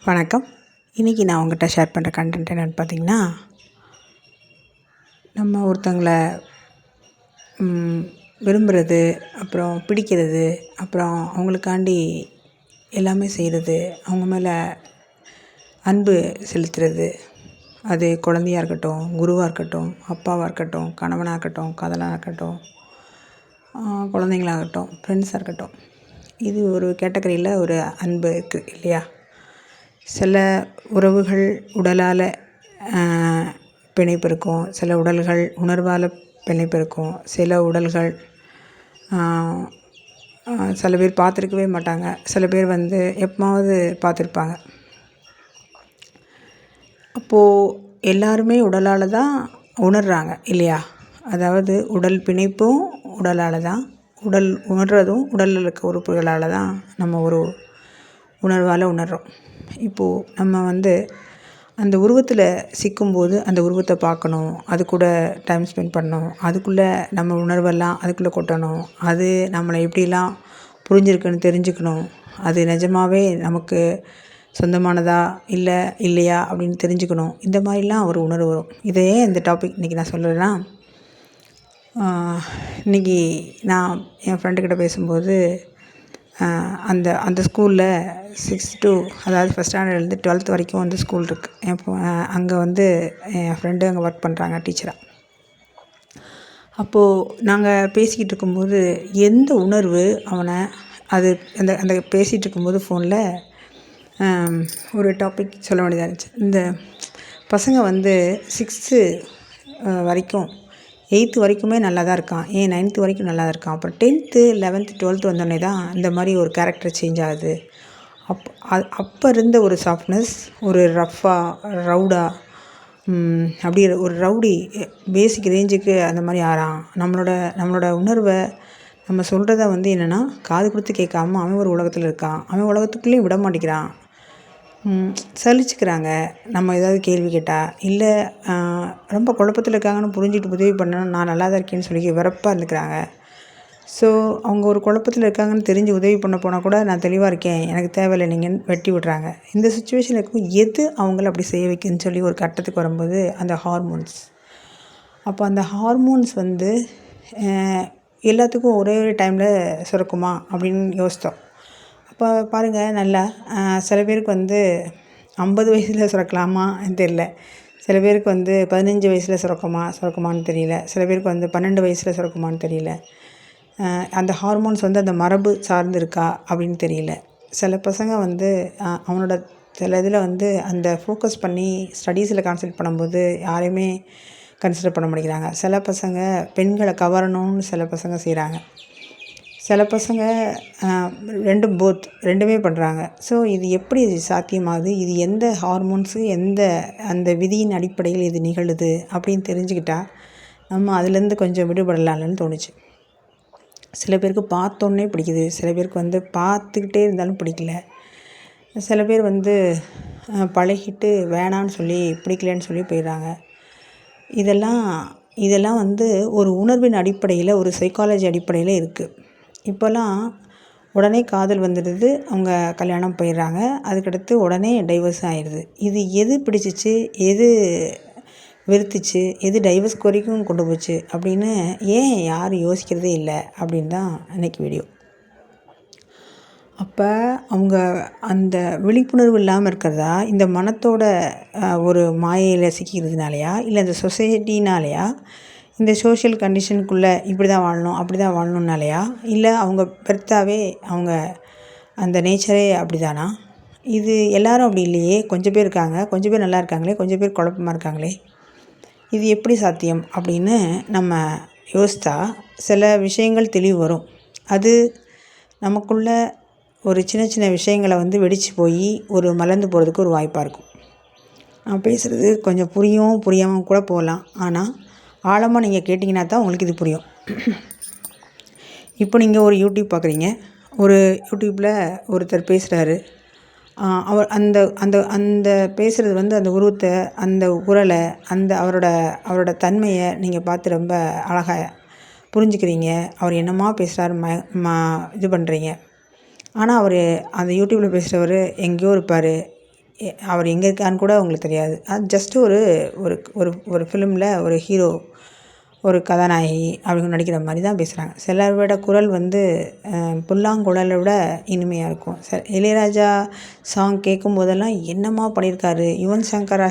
வணக்கம். இன்றைக்கி நான் உங்கள்கிட்ட ஷேர் பண்ணுற கண்டென்ட் என்னென்னு பார்த்தீங்கன்னா, நம்ம ஒருத்தங்கள விரும்புகிறது, அப்புறம் பிடிக்கிறது, அப்புறம் அவங்களுக்காண்டி எல்லாமே செய்கிறது, அவங்க மேலே அன்பு செலுத்துறது, அது குழந்தையாக இருக்கட்டும், குருவாக இருக்கட்டும், அப்பாவாக இருக்கட்டும், கணவனாக இருக்கட்டும், காதலனாக இருக்கட்டும், குழந்தைங்களாகட்டும், ஃப்ரெண்ட்ஸாக இருக்கட்டும், இது ஒரு கேட்டகரியில் ஒரு அன்பு இருக்குது இல்லையா? சில உறவுகள் உடலால் பிணைப்பு இருக்கும், சில உடல்கள் உணர்வால் பிணைப்பு இருக்கும், சில உடல்கள் சில பேர் பார்த்துருக்கவே மாட்டாங்க, சில பேர் எப்போவாவது பார்த்துருப்பாங்க. அப்போது எல்லாருமே உடலால் தான் உணர்கிறாங்க இல்லையா? அதாவது உடல் பிணைப்பும் உடலால் தான், உடல் உணர்றதும் உடலில் இருக்க உறுப்புகளால் தான் நம்ம ஒரு உணர்வால் உணர்கிறோம். இப்போது நம்ம அந்த உருவத்தில் சிக்கும்போது அந்த உருவத்தை பார்க்கணும், அது கூட டைம் ஸ்பெண்ட் பண்ணணும், அதுக்குள்ளே நம்ம உணர்வெல்லாம் அதுக்குள்ளே கொட்டணும், அது நம்மளை எப்படிலாம் புரிஞ்சிருக்குன்னு தெரிஞ்சுக்கணும், அது நிஜமாகவே நமக்கு சொந்தமானதா இல்லையா அப்படின்னு தெரிஞ்சுக்கணும். இந்த மாதிரிலாம் ஒரு உணர்வு வரும். இதையே இந்த டாபிக் இன்றைக்கி நான் சொல்கிறேன்னா, இன்றைக்கி நான் என் ஃப்ரெண்டுக்கிட்ட பேசும்போது அந்த ஸ்கூலில் 6 to அதாவது ஃபஸ்ட் ஸ்டாண்டர்ட்லேருந்து 12th வரைக்கும் ஸ்கூல் இருக்குது. அங்கே என் ஃப்ரெண்டு அங்கே ஒர்க் பண்ணுறாங்க டீச்சராக. அப்போது நாங்கள் பேசிக்கிட்டு இருக்கும்போது எந்த உணர்வு அவனை அது அந்த அந்த பேசிகிட்டு இருக்கும்போது ஃபோனில் ஒரு டாபிக் சொல்ல வேண்டியதாக இருந்துச்சு. இந்த பசங்க 6th வரைக்கும் 8th வரைக்குமே நல்லா தான் இருக்கான், 9th வரைக்கும் நல்லா தான் இருக்கான், அப்புறம் 10th 11th 12th வந்தோடனே தான் இந்த மாதிரி ஒரு கேரக்டர் சேஞ்ச் ஆகுது. அப்போ இருந்த ஒரு சாஃப்ட்னஸ், ஒரு ரவுடாக அப்படி ஒரு ரவுடி பேசிக் ரேஞ்சுக்கு அந்த மாதிரி ஆறான். நம்மளோட உணர்வை நம்ம சொல்கிறத என்னென்னா காது கொடுத்து கேட்காம அவன் ஒரு உலகத்தில் இருக்கான், அவன் உலகத்துக்குள்ளேயும் விட மாட்டேங்கிறான். சலிச்சுக்கிறாங்க நம்ம ஏதாவது கேள்வி கேட்டால், இல்லை ரொம்ப குழப்பத்தில் இருக்காங்கன்னு புரிஞ்சுட்டு உதவி பண்ணணும், நான் நல்லா தான் இருக்கேன்னு சொல்லி வெறுப்பாக இருந்துக்கிறாங்க. ஸோ அவங்க ஒரு குழப்பத்தில் இருக்காங்கன்னு தெரிஞ்சு உதவி பண்ண போனால் கூட நான் தெளிவாக இருக்கேன், எனக்கு தேவையில்லை நீங்கள் வெட்டி விட்றாங்க. இந்த சுச்சுவேஷனில் இருக்கும் எது அவங்கள அப்படி செய்ய வைக்குதுன்னு சொல்லி ஒரு கட்டத்துக்கு வரும்போது அந்த ஹார்மோன்ஸ். அப்போ அந்த ஹார்மோன்ஸ் எல்லாத்துக்கும் ஒரே டைமில் சுரக்குமா அப்படின்னு யோசித்தோம். அப்போ பாருங்கள், நல்லா சில பேருக்கு 50 வயசில் சுரக்கலாமான்னு தெரியல, சில பேருக்கு 15 வயசில் சுரக்குமான்னு தெரியல, சில பேருக்கு 12 வயசில் சுரக்குமான்னு தெரியல. அந்த ஹார்மோன்ஸ் அந்த மரபு சார்ந்து இருக்கா அப்படின்னு தெரியல. சில பசங்க அவனோட சில இதில் அந்த ஃபோக்கஸ் பண்ணி ஸ்டடீஸில் கான்சன்ட்ரேட் பண்ணும்போது யாரையுமே கன்சிடர் பண்ண மாட்டேங்கிறாங்க. சில பசங்க பெண்களை கவரணும்னு சில பசங்க செய்கிறாங்க, சில பசங்க ரெண்டுமே பண்ணுறாங்க. ஸோ இது எப்படி சாத்தியமாகுது, இது எந்த ஹார்மோன்ஸு அந்த விதியின் அடிப்படையில் இது நிகழுது அப்படின்னு தெரிஞ்சுக்கிட்டால் நம்ம அதுலேருந்து கொஞ்சம் விடுபடலாம்னு தோணுச்சு. சில பேருக்கு பார்த்தோன்னே பிடிக்குது, சில பேருக்கு பார்த்துக்கிட்டே இருந்தாலும் பிடிக்கல, சில பேர் பழகிட்டு வேணான்னு சொல்லி பிடிக்கலன்னு சொல்லி போயிடுறாங்க. இதெல்லாம் ஒரு உணர்வின் அடிப்படையில், ஒரு சைக்காலஜி அடிப்படையில் இருக்குது. இப்போல்லாம் உடனே காதல் வந்துடுது, அவங்க கல்யாணம் போயிடுறாங்க, அதுக்கடுத்து உடனே டைவர்ஸ் ஆகிடுது. இது எது பிடிச்சிச்சு, எது வெறுத்துச்சு, எது டைவர்ஸ் வரைக்கும் கொண்டு போச்சு அப்படின்னு ஏன் யாரும் யோசிக்கிறதே இல்லை அப்படின்னு தான் இன்றைக்கி வீடியோ. அப்போ அவங்க அந்த விழிப்புணர்வு இல்லாமல் இருக்கிறதா, இந்த மனத்தோட ஒரு மாயையில் சிக்கிறதுனாலையா, இல்லை இந்த சொசைட்டினாலையா, இந்த சோஷியல் கண்டிஷனுக்குள்ளே இப்படி தான் வாழணும் அப்படி தான் வாழணுன்னாலையா, இல்லை அவங்க பெருத்தாவே அவங்க அந்த நேச்சரே அப்படி தானா? இது எல்லோரும் அப்படி இல்லையே, கொஞ்சம் பேர் இருக்காங்க, கொஞ்சம் பேர் நல்லா இருக்காங்களே, கொஞ்சம் பேர் குழப்பமாக இருக்காங்களே, இது எப்படி சாத்தியம் அப்படின்னு நம்ம யோசித்தா சில விஷயங்கள் தெளிவு வரும். அது நமக்குள்ள ஒரு சின்ன சின்ன விஷயங்களை வெடித்து போய் ஒரு மலர்ந்து போகிறதுக்கு ஒரு வாய்ப்பாக இருக்கும். நான் பேசுகிறது கொஞ்சம் புரியாமல் கூட போகலாம், ஆனால் ஆழமாக நீங்கள் கேட்டிங்கன்னா தான் உங்களுக்கு இது புரியும். இப்போ நீங்கள் ஒரு யூடியூப் பார்க்குறீங்க, ஒரு யூடியூப்பில் ஒருத்தர் பேசுகிறாரு, அவர் அந்த அந்த அந்த பேசுகிறது அந்த உருவத்தை, அந்த குரலை, அவரோட தன்மையை நீங்கள் பார்த்து ரொம்ப அழகாக புரிஞ்சுக்கிறீங்க. அவர் என்னமா பேசுகிறாரு இது பண்ணுறீங்க. ஆனால் அவர் அந்த யூடியூப்பில் பேசுகிறவர் எங்கேயோ இருப்பார், அவர் எங்கே இருக்கான்னு கூட அவங்களுக்கு தெரியாது. அது ஜஸ்ட்டு ஒரு ஒரு ஒரு ஒரு ஃபிலிமில் ஒரு ஹீரோ, ஒரு கதாநாயகி அவங்க நடிக்கிற மாதிரி தான் பேசுகிறாங்க. சிலரோட குரல் வந்து புல்லாங்குழலை விட இனிமையாக இருக்கும். இளையராஜா சாங் கேட்கும்போதெல்லாம் என்னம்மா பண்ணியிருக்காரு, யுவன் சங்கர்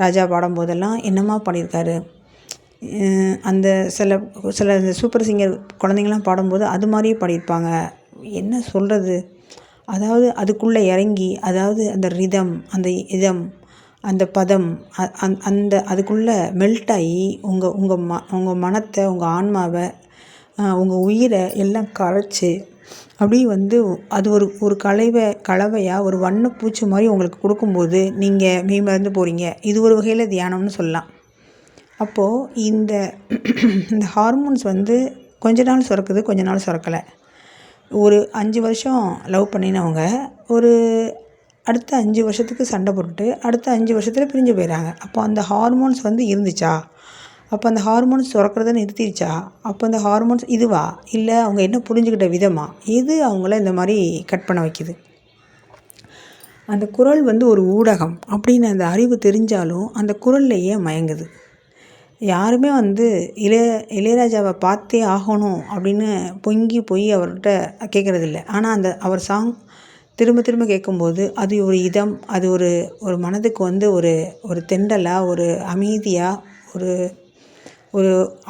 ராஜா பாடும்போதெல்லாம் என்னம்மா பண்ணியிருக்காரு. அந்த சில சில சூப்பர் சிங்கர் குழந்தைங்களாம் பாடும்போது அது மாதிரியே பாடியிருப்பாங்க. என்ன சொல்கிறது, அதாவது அதுக்குள்ளே இறங்கி, அதாவது அந்த ரிதம், அந்த இதம், அந்த பதம், அந்த அதுக்குள்ளே மெல்ட் ஆகி உங்கள் மனத்தை, உங்கள் ஆன்மாவை, உங்கள் உயிரை எல்லாம் கரைச்சி அப்படி வந்து அது ஒரு கலவையாக ஒரு வண்ணப்பூச்சி மாதிரி உங்களுக்கு கொடுக்கும்போது நீங்கள் மெய்மறந்து போகிறீங்க. இது ஒரு வகையில் தியானம்னு சொல்லலாம். அப்போது இந்த ஹார்மோன்ஸ் வந்து கொஞ்ச நாள் சுரக்குது, கொஞ்ச நாள் சுரக்கலை. ஒரு 5 வருஷம் லவ் பண்ணினவங்க அடுத்த 5 வருஷத்துக்கு சண்டை போட்டுட்டு அடுத்த 5 வருஷத்தில் பிரிஞ்சு போயிடறாங்க. அப்போ அந்த ஹார்மோன்ஸ் வந்து இருந்துச்சா? அப்போ அந்த ஹார்மோன்ஸ் சுரக்கிறத நிறுத்திடுச்சா? அப்போ அந்த ஹார்மோன்ஸ் இதுவா, இல்லை அவங்க என்ன புரிஞ்சுக்கிட்ட விதமா, எது அவங்கள இந்த மாதிரி கட் பண்ண வைக்குது? அந்த குரல் வந்து ஒரு ஊடகம் அப்படின்னு அந்த அறிவு தெரிஞ்சாலும் அந்த குரல்லையே மயங்குது. யாருமே வந்து இளையராஜாவை பார்த்தே ஆகணும் அப்படின்னு பொங்கி போய் அவர்கிட்ட கேட்குறதில்ல. ஆனால் அவர் சாங் திரும்ப திரும்ப கேட்கும்போது அது ஒரு இதம், அது ஒரு மனதுக்கு வந்து ஒரு தெண்டலாக, ஒரு அமைதியாக,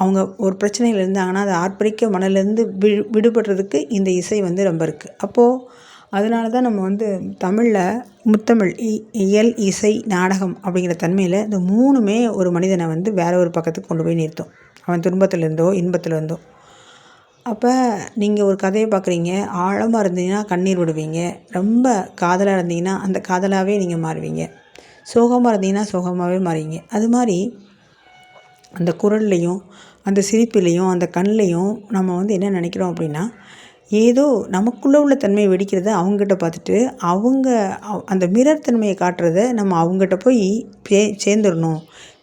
அவங்க ஒரு பிரச்சனையில் இருந்தாங்கன்னா அதை ஆர்ப்பரிக்க மனதிலேருந்து விடுபடுறதுக்கு இந்த இசை வந்து ரொம்ப இருக்குது. அப்போது அதனால தான் நம்ம வந்து தமிழில் முத்தமிழ், இயல், இசை, நாடகம் அப்படிங்கிற தன்மையில் இந்த 3மே ஒரு மனிதனை வந்து வேற ஒரு பக்கத்துக்கு கொண்டு போய் நிறுத்தும். அவன் துன்பத்திலேருந்தோ இன்பத்திலேருந்தோ. அப்போ நீங்கள் ஒரு கதையை பார்க்குறீங்க, ஆழமாக இருந்தீங்கன்னா கண்ணீர் விடுவீங்க, ரொம்ப காதலாக இருந்தீங்கன்னா அந்த காதலாகவே நீங்கள் மாறுவீங்க, சோகமாக இருந்தீங்கன்னா சோகமாகவே மாறுவீங்க. அது மாதிரி அந்த குரல்லையும் அந்த சிரிப்பிலையும் அந்த கண்ணிலையும் நம்ம வந்து என்ன நினைக்கிறோம் அப்படின்னா, ஏதோ நமக்குள்ளே உள்ள தன்மையை வெடிக்கிறத அவங்ககிட்ட பார்த்துட்டு அவங்க அந்த மிரர் தன்மையை காட்டுறத நம்ம அவங்ககிட்ட போய் சேர்ந்துடணும்,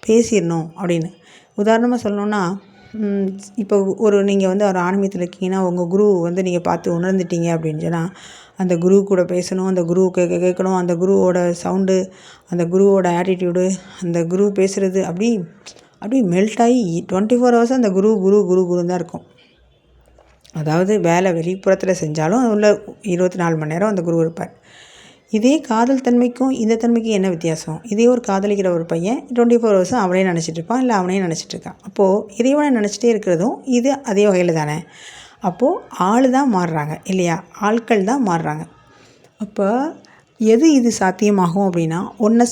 பேசிடணும் அப்படின்னு. உதாரணமாக சொல்லணுன்னா, இப்போ நீங்கள் வந்து ஒரு ஆன்மீகத்தில் இருக்கீங்கன்னா உங்கள் குரு வந்து நீங்கள் பார்த்து உணர்ந்துட்டீங்க அப்படின்னு சொன்னால் அந்த குரு கூட பேசணும், அந்த குரு கேட்கணும், அந்த குருவோட சவுண்டு, அந்த குருவோட ஆட்டிடியூடு, அந்த குரு பேசுகிறது அப்படி மெல்ட் ஆகி 24 ஹவர்ஸும் அந்த குருன்னு தான் இருக்கும். அதாவது வேலை வெளிப்புறத்தில் செஞ்சாலும் உள்ள 24 மணி நேரம் அந்த குரு இருப்பார். இதே காதல் தன்மைக்கும் இந்த தன்மைக்கும் என்ன வித்தியாசம்? இதே ஒரு காதலிக்கிற ஒரு பையன் 24 ஹவர்ஸும் அவனே நினச்சிட்டு இருப்பான், இல்லை அவனே நினச்சிட்டு இருக்கான். அப்போது இறைவனை நினச்சிட்டே இருக்கிறதும் இது அதே வகையில் தானே. அப்போது ஆள் தான் மாறுறாங்க இல்லையா, ஆட்கள் தான் மாறுறாங்க. அப்போ இது சாத்தியமாகும் அப்படின்னா ஒன்றை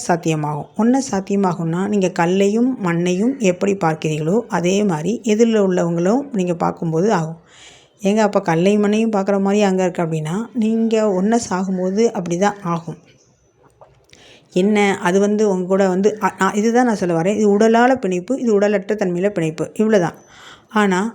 சாத்தியமாகும்னா நீங்கள் கல்லையும் மண்ணையும் எப்படி பார்க்கிறீர்களோ அதே மாதிரி எதிரில் உள்ளவங்களும் நீங்கள் பார்க்கும்போது ஆகும். அப்போ கல்லையும் மண்ணையும் பார்க்குற மாதிரி அங்கே இருக்குது அப்படின்னா நீங்கள் ஒன்றை சாகும்போது அப்படி தான் ஆகும். என்ன அது வந்து உங்க கூட வந்து இதுதான் நான் சொல்ல வரேன். இது உடலால் பிணைப்பு, இது உடலற்ற தன்மையில் பிணைப்பு, இவ்வளோ தான். ஆனால்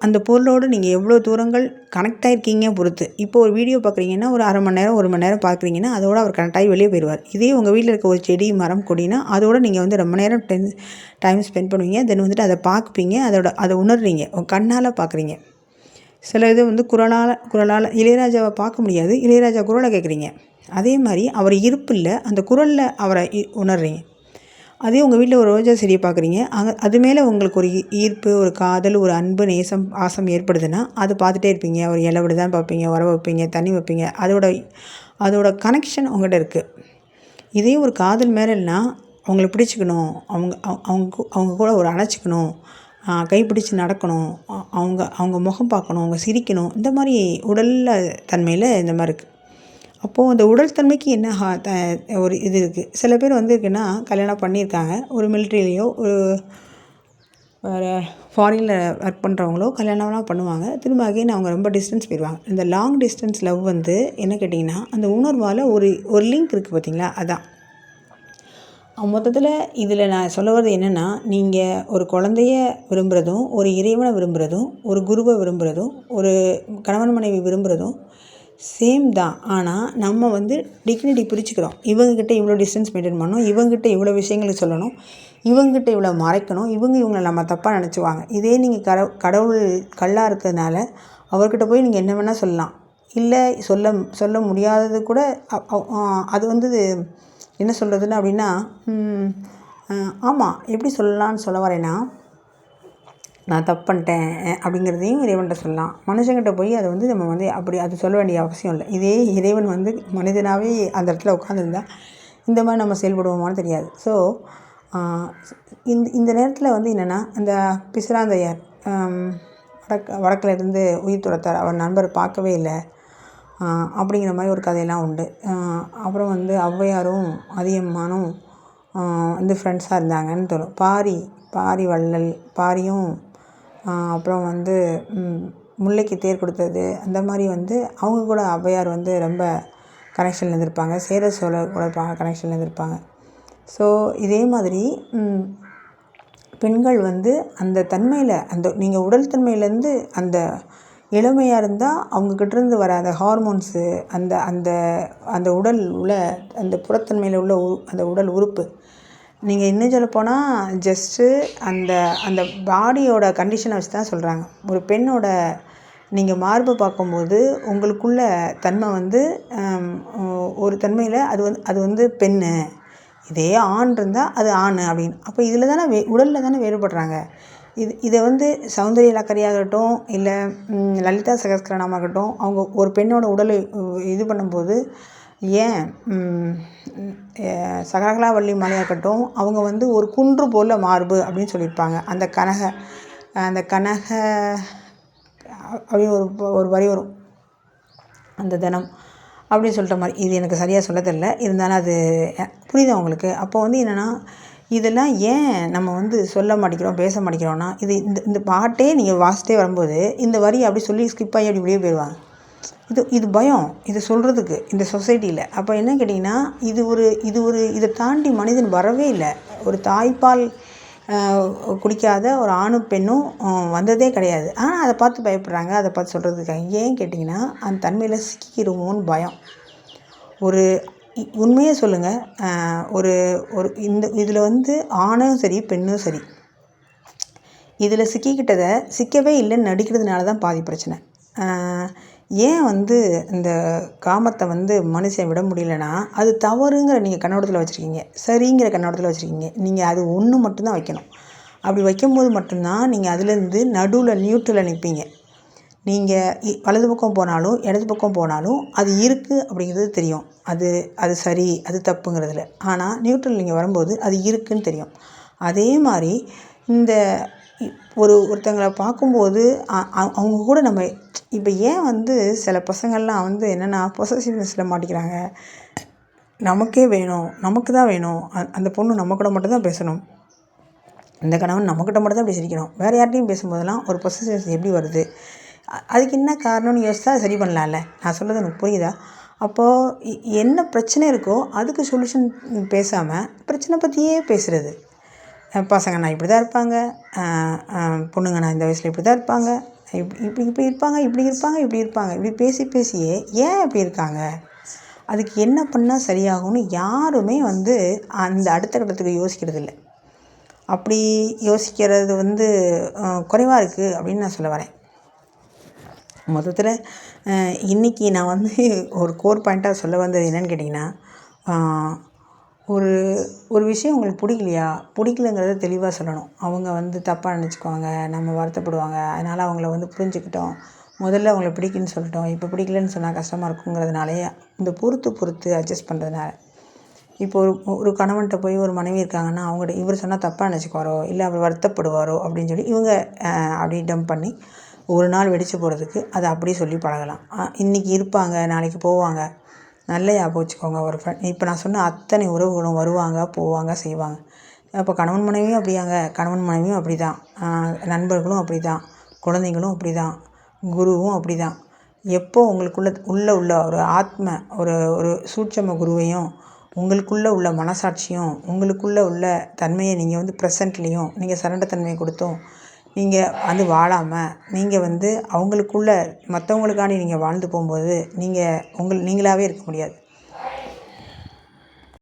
அந்த பொருளோடு நீங்கள் எவ்வளோ தூரங்கள் கனெக்ட் ஆகிருக்கீங்க பொறுத்து. இப்போ ஒரு வீடியோ பார்க்குறீங்கன்னா ஒரு அரை மணி நேரம் 1 மணி நேரம் பார்க்குறீங்கன்னா அதோட அவர் கனெக்ட் ஆகி வெளியே போயிடுவார். இதே உங்கள் வீட்டில் இருக்க ஒரு செடி மரம் கொடினா அதோடு நீங்கள் வந்து ரொம்ப நேரம் டைம் ஸ்பெண்ட் பண்ணுவீங்க. தென் வந்துட்டு அதை பார்ப்பீங்க, அதை உணர்றீங்க, உங்கள் கண்ணால் பார்க்குறீங்க. சில இது வந்து குரலால் இளையராஜாவை பார்க்க முடியாது, இளையராஜா குரலை கேட்குறீங்க. அதே மாதிரி அவர் இருப்பில் அந்த குரலில் அவரை உணர்றீங்க. அதே உங்கள் வீட்டில் ஒரு ரோஜா செடியை பார்க்குறீங்க, அது மேலே உங்களுக்கு ஒரு ஈர்ப்பு, ஒரு காதல், ஒரு அன்பு, நேசம், பாசம் ஏற்படுதுன்னா அது பார்த்துட்டே இருப்பீங்க. ஒரு இலை விடுதான் பார்ப்பீங்க, உரம் வைப்பீங்க, தண்ணி வைப்பீங்க. அதோட கனெக்ஷன் உங்கள்கிட்ட இருக்குது. இதே ஒரு காதல் மேலேன்னா அவங்கள பிடிச்சிக்கணும், அவங்க கூட ஒரு அணைச்சிக்கணும், கைப்பிடிச்சு நடக்கணும், அவங்க முகம் பார்க்கணும், அவங்க சிரிக்கணும், இந்த மாதிரி உடலில் தன்மையில் இந்த மாதிரி இருக்குது. அப்போது அந்த உடல் தன்மைக்கு என்ன ஒரு இது இருக்குது. சில பேர் வந்து இருக்குன்னா கல்யாணம் பண்ணியிருக்காங்க, ஒரு மிலிட்ரிலேயோ ஒரு வேறு ஃபாரினில் ஒர்க் பண்ணுறவங்களோ கல்யாணம்லாம் பண்ணுவாங்க, திரும்ப அகைன் அவங்க ரொம்ப டிஸ்டன்ஸ் போயிடுவாங்க. இந்த லாங் டிஸ்டன்ஸ் லவ் வந்து என்ன கேட்டிங்கன்னா அந்த உணர்வால் ஒரு லிங்க் இருக்குது பார்த்திங்களா, அதான் மொத்தத்தில். இதில் நான் சொல்ல வர்றது என்னென்னா, நீங்கள் ஒரு குழந்தைய விரும்புகிறதும், ஒரு இறைவனை விரும்புகிறதும், ஒரு குருவை விரும்புகிறதும், ஒரு கணவன் மனைவி விரும்புகிறதும் சேம் தான். ஆனால் நம்ம வந்து டிக்னிட்டி பிரிச்சுக்கிறோம். இவங்ககிட்ட இவ்வளோ டிஸ்டன்ஸ் மெயின்டைன் பண்ணணும், இவங்ககிட்ட இவ்வளோ விஷயங்கள் சொல்லணும், இவங்ககிட்ட இவ்வளோ மறைக்கணும், இவங்களை நம்ம தப்பாக நினச்சிவாங்க. இதே நீங்கள் கடவுள் கல்லாக இருக்கிறதுனால அவர்கிட்ட போய் நீங்கள் என்ன வேணால் சொல்லலாம். இல்லை சொல்ல சொல்ல முடியாதது கூட அது வந்து என்ன சொல்கிறதுன்னு அப்படின்னா, ஆமாம் எப்படி சொல்லலான்னு சொல்ல வரேன்னா, நான் தப்பு பண்ணிட்டேன் அப்படிங்கிறதையும் இறைவன்கிட்ட சொல்லலாம். மனுஷங்கிட்ட போய் அதை வந்து நம்ம வந்து அப்படி அது சொல்ல வேண்டிய அவசியம் இல்லை. இதே இறைவன் வந்து மனிதனாகவே அந்த இடத்துல உட்காந்துருந்தா இந்த மாதிரி நம்ம செயல்படுவோமான்னு தெரியாது. ஸோ இந்த நேரத்தில் வந்து என்னென்னா, இந்த பிசிராந்தையார் வடக்கில் இருந்து உயிர் துறத்தார், அவர் நண்பர் பார்க்கவே இல்லை அப்படிங்கிற மாதிரி ஒரு கதையெல்லாம் உண்டு. அப்புறம் வந்து ஔவையாரும் அதியமானும் வந்து ஃப்ரெண்ட்ஸாக இருந்தாங்கன்னு தோணும். பாரி வள்ளல் பாரியும் அப்புறம் வந்து முல்லைக்கு தேர் கொடுத்தது, அந்த மாதிரி வந்து அவங்க கூட ஔவையார் வந்து ரொம்ப கனெக்ஷனில் இருந்திருப்பாங்க. சேர சோழர் கூட கனெக்ஷனில் இருந்திருப்பாங்க. ஸோ இதே மாதிரி பெண்கள் வந்து அந்த தன்மையில், அந்த நீங்கள் உடல் தன்மையிலேருந்து அந்த இளமையாக இருந்தால் அவங்கக்கிட்டேருந்து வர அந்த ஹார்மோன்ஸு, அந்த அந்த அந்த உடல் உள்ள அந்த புறத்தன்மையில் உள்ள அந்த உடல் உறுப்பு, நீங்கள் இன்னும் சொல்லப்போனால் ஜஸ்ட்டு அந்த அந்த பாடியோட கண்டிஷனை வச்சு தான் சொல்கிறாங்க. ஒரு பெண்ணோட நீங்கள் மார்பை பார்க்கும்போது உங்களுக்குள்ள தன்மை வந்து ஒரு தன்மையில் அது வந்து பெண்ணு, இதே ஆண் இருந்தால் அது ஆண் அப்படின்னு. அப்போ இதில் தானே உடலில் தானே வேறுபடுறாங்க. இதை வந்து சௌந்தரிய லக்கரியாகட்டும், இல்லை லலிதா சகஸ்கரநாமாகட்டும், அவங்க ஒரு பெண்ணோட உடலை இது பண்ணும்போது, ஏன் சகலகலாவல்லி மாலையாகட்டும், அவங்க வந்து ஒரு குன்று போல் மார்பு அப்படின்னு சொல்லியிருப்பாங்க. அந்த கனக அப்படின்னு ஒரு வரி வரும், அந்த தினம் அப்படின்னு சொல்கிற மாதிரி. இது எனக்கு சரியாக சொல்ல தெரியல, இருந்தாலும் அது புரியுது அவங்களுக்கு. அப்போ வந்து என்னென்னா, இதெல்லாம் ஏன் நம்ம வந்து சொல்ல மாட்டேங்கிறோம், பேச மாட்டேங்கிறோன்னா, இந்த பாட்டே நீங்கள் வாசிட்டே வரும்போது இந்த வரி அப்படி சொல்லி ஸ்கிப் ஆகி அப்படி இப்படியே போயிடுவாங்க. இது பயம், இது சொல்கிறதுக்கு இந்த சொசைட்டியில். அப்போ என்ன கேட்டிங்கன்னா, இதை தாண்டி மனிதன் வரவே இல்லை. ஒரு தாய்ப்பால் குடிக்காத ஒரு ஆணும் பெண்ணும் வந்ததே கிடையாது. ஆனால் அதை பார்த்து பயப்படுறாங்க, அதை பார்த்து சொல்கிறதுக்காக. ஏன் கேட்டிங்கன்னா, அந்த தன்மையில் சிக்கிடுவோன்னு பயம். ஒரு உண்மையே சொல்லுங்கள், ஒரு இதில் வந்து ஆணும் சரி பெண்ணும் சரி, இதில் சிக்கவே இல்லைன்னு நடிக்கிறதுனால தான் பாதி பிரச்சனை. ஏன் வந்து இந்த காமத்தை வந்து மனுஷன் விட முடியலன்னா, அது தவறுங்கிற நீங்கள் கண்ணோட்டத்தில் வச்சுருக்கீங்க, சரிங்கிற கண்ணோட்டத்தில் வச்சுருக்கீங்க. நீங்கள் அது ஒன்று மட்டும்தான் வைக்கணும். அப்படி வைக்கும்போது மட்டும்தான் நீங்கள் அதுலேருந்து நடுவில் நியூட்ரலில் நிற்பீங்க. நீங்கள் வலது பக்கம் போனாலும் இடது பக்கம் போனாலும் அது இருக்குது அப்படிங்கிறது தெரியும். அது சரி அது தப்புங்கிறதுல. ஆனால் நியூட்ரல் நீங்கள் வரும்போது அது இருக்குதுன்னு தெரியும். அதே மாதிரி இந்த ஒருத்தங்களை பார்க்கும்போது அவங்க கூட நம்ம இப்போ ஏன் வந்து சில பசங்கள்லாம் வந்து என்னென்னா பொசசிவ்னஸில் மாட்டிக்கிறாங்க. நமக்கே வேணும், நமக்கு தான் வேணும், அந்த பொண்ணு நம்ம கூட மட்டும்தான் பேசணும், இந்த கணவன் நம்மக்கிட்ட மட்டும் தான் பேசியிருக்கணும், வேறு யார்கிட்டையும் பேசும்போதெல்லாம் ஒரு பொசசிவ்னஸ் எப்படி வருது, அதுக்கு என்ன காரணம்னு யோசித்தா சரி பண்ணலாம்ல. நான் சொல்கிறது எனக்கு புரியுதா? அப்போது என்ன பிரச்சனை இருக்கோ அதுக்கு சொல்யூஷன் பேசாமல் பிரச்சனை பற்றியே பேசுகிறது. பசங்கன்னா இப்படி தான் இருப்பாங்க, பொண்ணுங்கன்னா இந்த வயசில் இப்படி தான் இருப்பாங்க, இப்படி இருப்பாங்க, இப்படி பேசியே ஏன் இப்படி இருக்காங்க, அதுக்கு என்ன பண்ணால் சரியாகும்னு யாருமே வந்து அந்த அடுத்த கட்டத்துக்கு யோசிக்கிறதில்ல. அப்படி யோசிக்கிறது வந்து குறைவாக இருக்குது அப்படின்னு நான் சொல்ல வரேன். மொத்தத்தில் இன்றைக்கி நான் வந்து ஒரு கோர் பாயிண்ட்டாக சொல்ல வந்தது என்னென்னு கேட்டிங்கன்னா, ஒரு விஷயம் உங்களுக்கு பிடிக்கலங்கிறத தெளிவாக சொல்லணும். அவங்க வந்து தப்பாக நினச்சிக்குவாங்க, நம்ம வருத்தப்படுவாங்க, அதனால் அவங்கள வந்து புரிஞ்சுக்கிட்டோம், முதல்ல அவங்கள பிடிக்குன்னு சொல்லிட்டோம், இப்போ பிடிக்கலன்னு சொன்னால் கஷ்டமாக இருக்குங்கிறதுனாலே இந்த பொறுத்து அட்ஜஸ்ட் பண்ணுறதுனால. இப்போ ஒரு கணவன்கிட்ட போய் ஒரு மனைவி இருக்காங்கன்னா, அவங்கள்ட்ட இவர் சொன்னால் தப்பாக நினச்சிக்குவாரோ, இல்லை அவர் வருத்தப்படுவாரோ அப்படின்னு சொல்லி இவங்க அப்படி டம்ப் பண்ணி ஒரு நாள் வெடித்து போகிறதுக்கு அதை அப்படியே சொல்லி பழகலாம். இன்றைக்கி இருப்பாங்க, நாளைக்கு போவாங்க. நல்ல ஞாபகம் வச்சுக்கோங்க. ஒரு இப்போ நான் சொன்ன அத்தனை உறவுகளும் வருவாங்க, போவாங்க, செய்வாங்க. அப்போ கணவன் மனைவியும் அப்படியாங்க, கணவன் மனைவியும் அப்படி தான், நண்பர்களும் அப்படி தான், குழந்தைங்களும் அப்படி தான், குருவும் அப்படி தான். எப்போ உங்களுக்குள்ள உள்ள ஒரு ஆத்ம ஒரு சூட்சம குருவையும், உங்களுக்குள்ளே உள்ள மனசாட்சியும், உங்களுக்குள்ளே உள்ள தன்மையை நீங்கள் வந்து ப்ரெசண்ட்லேயும் நீங்கள் சரண்ட தன்மையை கொடுத்தோம் நீங்கள் வந்து வாழாமல் நீங்கள் வந்து அவங்களுக்குள்ள மற்றவங்களுக்காண்டி நீங்கள் வாழ்ந்து போகும்போது நீங்களாகவே இருக்க முடியாது.